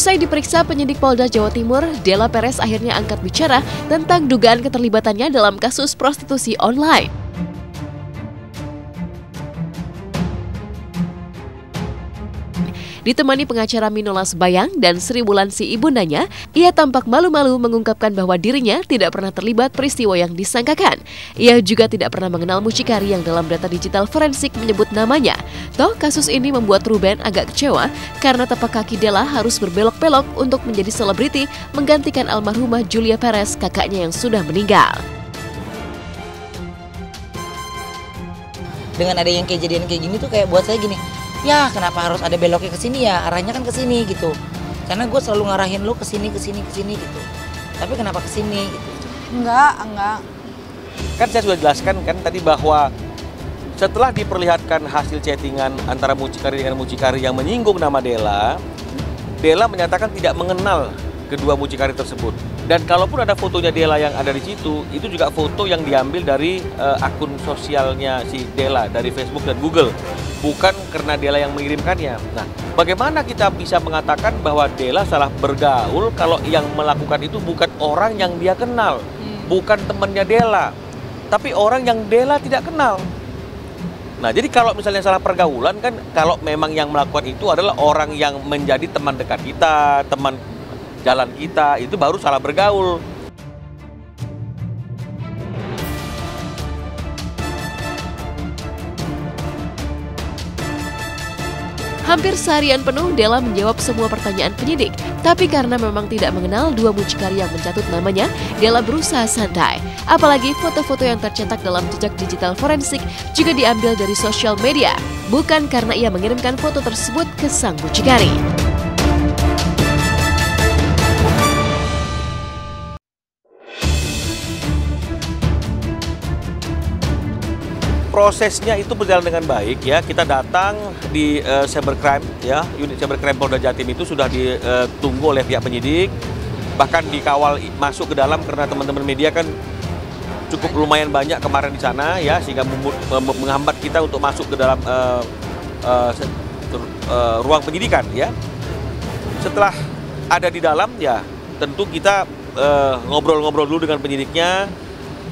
Usai diperiksa penyidik Polda Jawa Timur, Della Perez akhirnya angkat bicara tentang dugaan keterlibatannya dalam kasus prostitusi online. Ditemani pengacara Minola Sebayang dan Sri Wulandsi ibundanya, ia tampak malu-malu mengungkapkan bahwa dirinya tidak pernah terlibat peristiwa yang disangkakan. Ia juga tidak pernah mengenal mucikari yang dalam data digital forensik menyebut namanya. Toh kasus ini membuat Ruben agak kecewa karena tapak kaki Della harus berbelok-belok untuk menjadi selebriti menggantikan almarhumah Julia Perez, kakaknya yang sudah meninggal. Dengan ada yang kejadian kayak gini tuh kayak buat saya gini, ya kenapa harus ada beloknya ke sini ya, arahnya kan ke sini gitu. Karena gue selalu ngarahin lo ke sini gitu. Tapi kenapa ke sini gitu? Enggak. Kan saya sudah jelaskan kan tadi bahwa setelah diperlihatkan hasil chattingan antara mucikari dengan mucikari yang menyinggung nama Della, Della menyatakan tidak mengenal kedua mucikari tersebut. Dan kalaupun ada fotonya Della yang ada di situ, itu juga foto yang diambil dari akun sosialnya si Della dari Facebook dan Google. Bukan karena Della yang mengirimkannya. Nah, bagaimana kita bisa mengatakan bahwa Della salah bergaul kalau yang melakukan itu bukan orang yang dia kenal, bukan temannya Della, tapi orang yang Della tidak kenal. Nah, jadi kalau misalnya salah pergaulan kan, kalau memang yang melakukan itu adalah orang yang menjadi teman dekat kita, teman jalan kita, itu baru salah bergaul. Hampir seharian penuh Della menjawab semua pertanyaan penyidik. Tapi karena memang tidak mengenal dua mucikari yang mencatut namanya, Della berusaha santai. Apalagi foto-foto yang tercetak dalam jejak digital forensik juga diambil dari sosial media. Bukan karena ia mengirimkan foto tersebut ke sang mucikari. Prosesnya itu berjalan dengan baik ya. Kita datang di cybercrime ya, unit cybercrime Polda Jatim itu sudah ditunggu oleh pihak penyidik, bahkan dikawal masuk ke dalam karena teman-teman media kan cukup lumayan banyak kemarin di sana ya, sehingga menghambat kita untuk masuk ke dalam ruang penyidikan ya. Setelah ada di dalam ya, tentu kita ngobrol-ngobrol dulu dengan penyidiknya.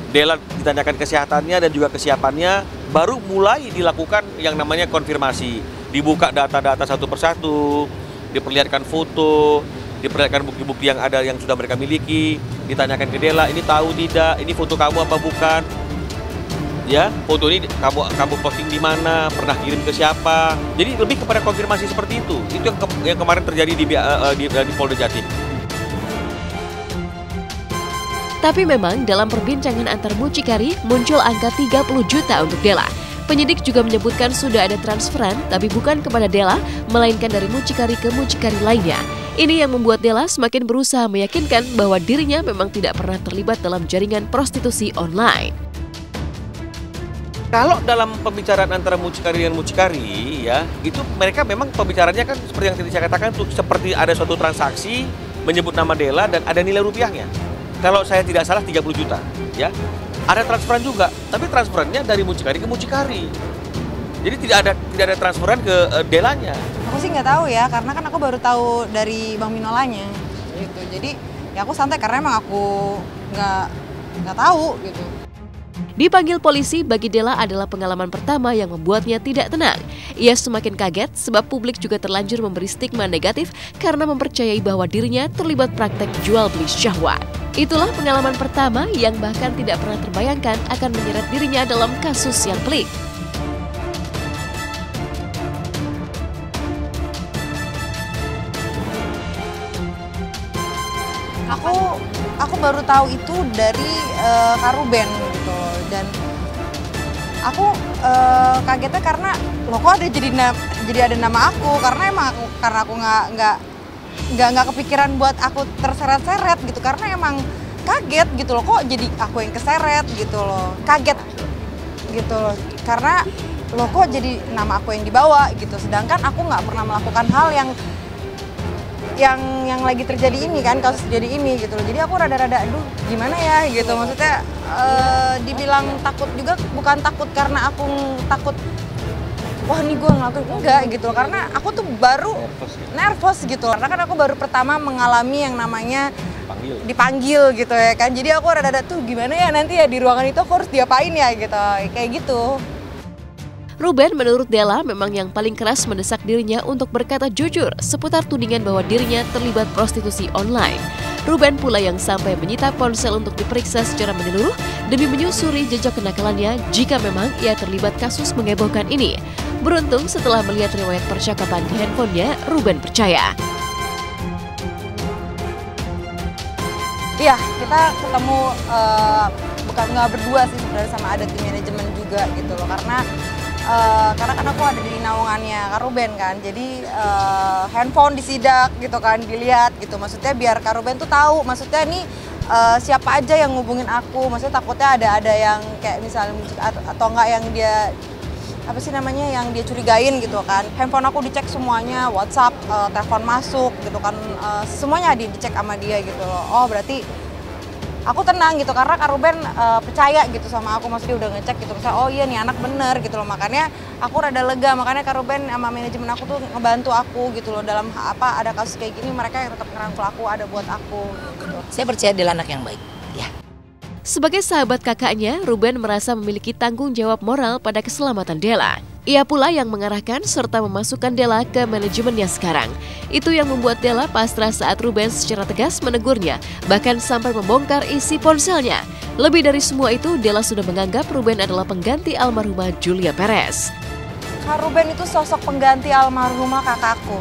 Della ditanyakan kesehatannya dan juga kesiapannya, baru mulai dilakukan yang namanya konfirmasi. Dibuka data-data satu persatu, diperlihatkan foto, diperlihatkan bukti-bukti yang ada yang sudah mereka miliki, ditanyakan ke Della, ini tahu tidak, ini foto kamu apa bukan? Ya, foto ini kamu posting di mana, pernah kirim ke siapa? Jadi lebih kepada konfirmasi seperti itu. Itu yang kemarin terjadi di Polda Jatim. Tapi memang dalam perbincangan antar mucikari muncul angka 30 juta untuk Della. Penyidik juga menyebutkan sudah ada transferan, tapi bukan kepada Della, melainkan dari mucikari ke mucikari lainnya. Ini yang membuat Della semakin berusaha meyakinkan bahwa dirinya memang tidak pernah terlibat dalam jaringan prostitusi online. Kalau dalam pembicaraan antara mucikari dengan mucikari ya, itu mereka memang pembicaranya kan seperti yang tadi saya katakan tuh, seperti ada suatu transaksi menyebut nama Della dan ada nilai rupiahnya. Kalau saya tidak salah 30 juta, ya. Ada transferan juga, tapi transferannya dari mucikari ke mucikari. Jadi tidak ada transferan ke Dellanya. Aku sih nggak tahu ya, karena kan aku baru tahu dari Bang Minolanya, gitu. Jadi ya aku santai karena emang aku nggak tahu gitu. Dipanggil polisi, bagi Della adalah pengalaman pertama yang membuatnya tidak tenang. Ia semakin kaget sebab publik juga terlanjur memberi stigma negatif karena mempercayai bahwa dirinya terlibat praktek jual beli syahwat. Itulah pengalaman pertama yang bahkan tidak pernah terbayangkan akan menyeret dirinya dalam kasus yang pelik. Aku baru tahu itu dari Kak Ruben gitu, dan aku kagetnya karena loh kok ada jadi ada nama aku, karena aku nggak kepikiran buat aku terseret-seret gitu, karena emang kaget gitu loh, kok jadi aku yang keseret gitu loh, kaget gitu loh, karena loh kok jadi nama aku yang dibawa gitu, sedangkan aku nggak pernah melakukan hal yang lagi terjadi ini kan, kasus terjadi ini gitu loh. Jadi aku rada-rada aduh gimana ya gitu, maksudnya dibilang takut juga bukan takut karena aku takut wah nih gue ngelakuin, enggak gitu, karena aku tuh baru nervous gitu, karena kan aku baru pertama mengalami yang namanya dipanggil gitu ya kan, jadi aku rada-rada tuh gimana ya nanti ya di ruangan itu aku harus diapain ya gitu, kayak gitu. Ruben menurut Della memang yang paling keras mendesak dirinya untuk berkata jujur seputar tudingan bahwa dirinya terlibat prostitusi online. Ruben pula yang sampai menyita ponsel untuk diperiksa secara menyeluruh demi menyusuri jejak kenakalannya jika memang ia terlibat kasus mengebohkan ini. Beruntung setelah melihat riwayat percakapan di handphonenya, Ruben percaya. Iya, kita ketemu bukan nggak berdua sih sebenarnya, sama ada tim manajemen juga gitu loh, karena kan aku ada di naungannya Kak Ruben kan, jadi handphone disidak gitu kan, dilihat gitu, maksudnya biar Kak Ruben tuh tahu, maksudnya nih siapa aja yang ngubungin aku, maksudnya takutnya ada yang kayak misalnya atau enggak yang dia apa sih namanya yang dia curigain gitu kan. Handphone aku dicek semuanya, WhatsApp, telepon masuk gitu kan, semuanya dicek sama dia gitu loh. Oh berarti aku tenang gitu, karena Kak Ruben percaya gitu sama aku, maksudnya udah ngecek gitu, misalnya oh iya nih anak bener gitu loh, makanya aku rada lega, makanya Kak Ruben sama manajemen aku tuh ngebantu aku gitu loh, dalam ada kasus kayak gini mereka yang tetap ngerangkul aku, ada buat aku gitu. Saya percaya dia anak yang baik, ya. Sebagai sahabat kakaknya, Ruben merasa memiliki tanggung jawab moral pada keselamatan Della. Ia pula yang mengarahkan serta memasukkan Della ke manajemennya sekarang. Itu yang membuat Della pasrah saat Ruben secara tegas menegurnya, bahkan sampai membongkar isi ponselnya. Lebih dari semua itu, Della sudah menganggap Ruben adalah pengganti almarhumah Julia Perez. Kak Ruben itu sosok pengganti almarhumah kakakku.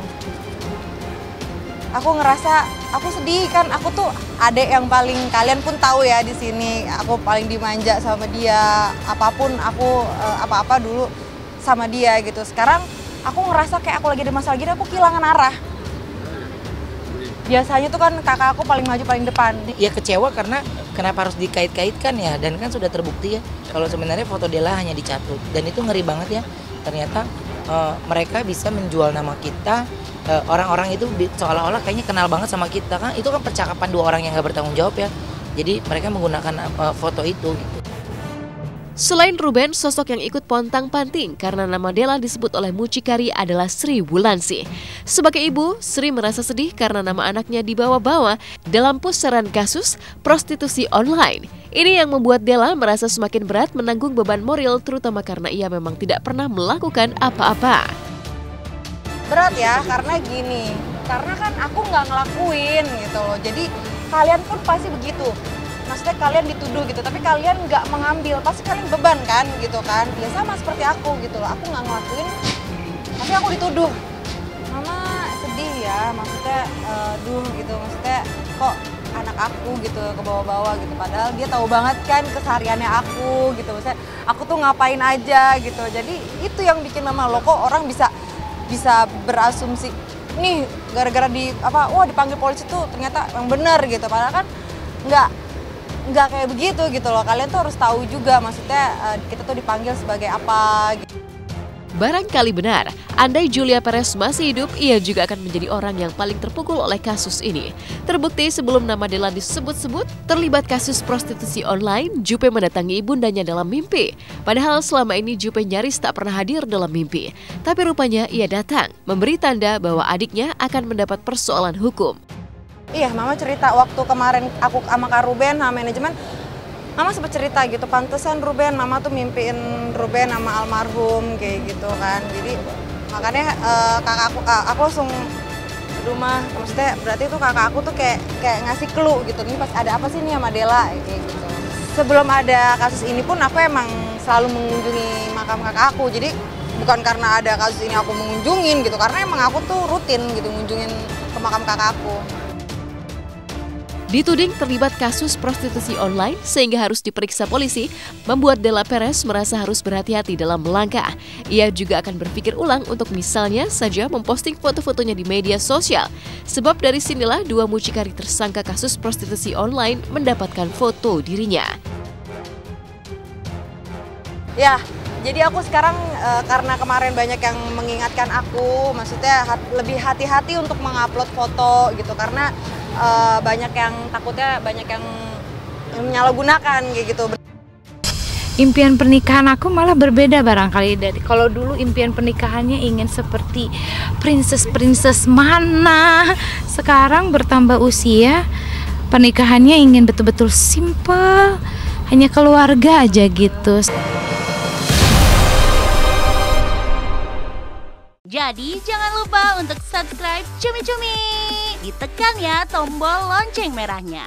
Aku ngerasa, aku sedih kan, aku tuh adek yang paling, kalian pun tahu ya di sini, aku paling dimanja sama dia, apapun aku apa-apa dulu sama dia gitu. Sekarang aku ngerasa kayak aku lagi ada masalah gini, aku kehilangan arah. Biasanya tuh kan kakak aku paling maju, paling depan. Ya kecewa karena kenapa harus dikait-kaitkan ya, dan kan sudah terbukti ya kalau sebenarnya foto Della hanya dicatut, dan itu ngeri banget ya. Ternyata mereka bisa menjual nama kita, orang-orang itu seolah-olah kayaknya kenal banget sama kita kan, itu kan percakapan dua orang yang nggak bertanggung jawab ya. Jadi mereka menggunakan foto itu gitu. Selain Ruben, sosok yang ikut pontang-panting karena nama Della disebut oleh mucikari adalah Sri Wulandsi. Sebagai ibu, Sri merasa sedih karena nama anaknya dibawa-bawa dalam pusaran kasus prostitusi online. Ini yang membuat Della merasa semakin berat menanggung beban moral, terutama karena ia memang tidak pernah melakukan apa-apa. Berat ya, karena gini, karena kan aku nggak ngelakuin gitu loh, jadi kalian pun pasti begitu. Maksudnya kalian dituduh gitu, tapi kalian nggak mengambil, pasti kalian beban kan gitu kan. Ya sama seperti aku gitu loh, aku nggak ngelakuin, tapi aku dituduh. Mama sedih ya, maksudnya gitu, maksudnya kok anak aku gitu ke bawah-bawah gitu. Padahal dia tahu banget kan kesehariannya aku gitu, maksudnya aku tuh ngapain aja gitu. Jadi itu yang bikin mama, lo kok orang bisa berasumsi nih gara-gara wah dipanggil polisi tuh ternyata yang benar gitu. Padahal kan nggak kayak begitu gitu loh. Kalian tuh harus tahu juga, maksudnya kita tuh dipanggil sebagai apa gitu. Barangkali benar, andai Julia Perez masih hidup, ia juga akan menjadi orang yang paling terpukul oleh kasus ini. Terbukti sebelum nama Della disebut-sebut terlibat kasus prostitusi online, Jupe mendatangi ibundanya dalam mimpi. Padahal selama ini Jupe nyaris tak pernah hadir dalam mimpi. Tapi rupanya ia datang, memberi tanda bahwa adiknya akan mendapat persoalan hukum. Iya, mama cerita waktu kemarin aku sama Kak Ruben sama manajemen, mama sempat cerita gitu, pantesan Ruben, mama tuh mimpiin Ruben sama almarhum kayak gitu kan. Jadi makanya aku langsung di rumah, maksudnya berarti tuh kakak aku tuh kayak ngasih clue gitu, ini pas ada apa sih nih sama Della kayak gitu. Sebelum ada kasus ini pun aku emang selalu mengunjungi makam kakak aku, jadi bukan karena ada kasus ini aku mengunjungin gitu, karena emang aku tuh rutin gitu ngunjungin ke makam kakak aku. Dituding terlibat kasus prostitusi online sehingga harus diperiksa polisi, membuat Della Perez merasa harus berhati-hati dalam melangkah. Ia juga akan berpikir ulang untuk misalnya saja memposting foto-fotonya di media sosial. Sebab dari sinilah dua mucikari tersangka kasus prostitusi online mendapatkan foto dirinya. Ya, jadi aku sekarang karena kemarin banyak yang mengingatkan aku, maksudnya lebih hati-hati untuk mengupload foto gitu, karena takutnya banyak yang menyalahgunakan kayak gitu. impian pernikahan aku malah berbeda barangkali dari kalau dulu impian pernikahannya ingin seperti princess mana. Sekarang bertambah usia, pernikahannya ingin betul-betul simple, hanya keluarga aja gitu. Jadi jangan lupa untuk subscribe Cumi Cumi. Ditekan ya tombol lonceng merahnya.